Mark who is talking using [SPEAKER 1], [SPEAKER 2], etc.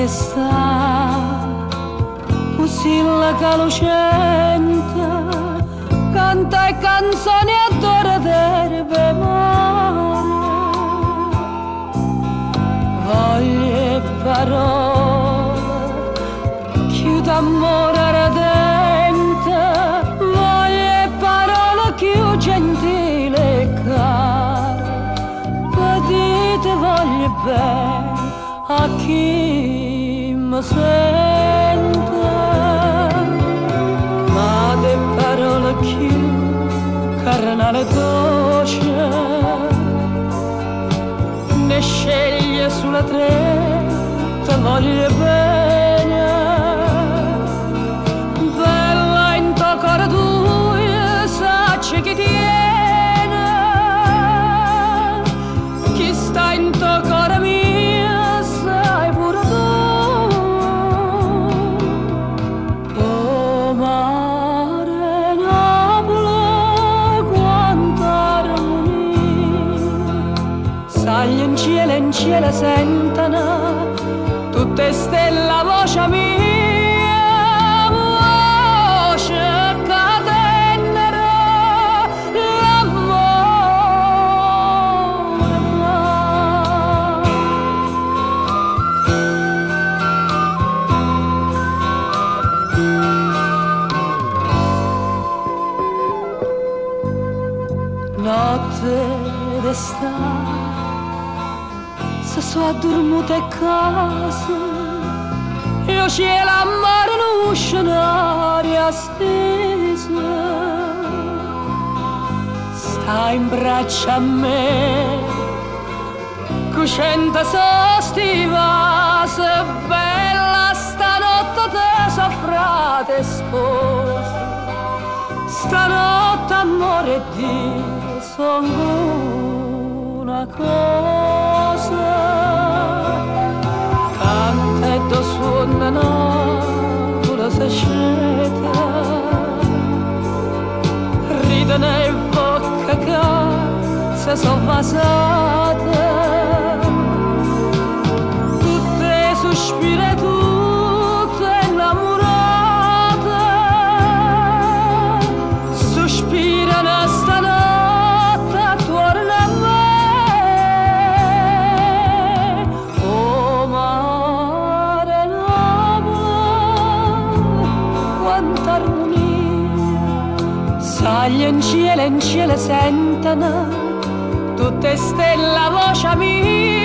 [SPEAKER 1] te sta, pusilla calucente, canta e canzoni adora d'erbe mare. Voglie e parole, chiude amore ardente, voglie e parole più gentile e care, vedete voglie bene a chi mi sente, ma de parole più carnale dolce, ne sceglie sulla tre, te voglio bene, bella in to cuore tu, sacci chi tiene, chi sta in to cuore mio, sai pure tu. Oh mare Napoli, quanta armonia, sai in cielo sentono tutte stelle a voce mia, voce che tenera l'amore fa. Notte d'estate, se so addormuta a casa, io cielo a mare in un scenario steso, sta in braccio a me, cucente sostiva, se bella stanotte te so frate e sposa, stanotte amore e Dio sono una cosa, canta e do suona Napoli se sceta, ridene e bocca che se so vasate, tutte sospire tutte innamorate, sospirano stanotte attorno a me. Oh mare Napoli, quanta armonia, sai in cielo sentono tutte stelle a voce mia.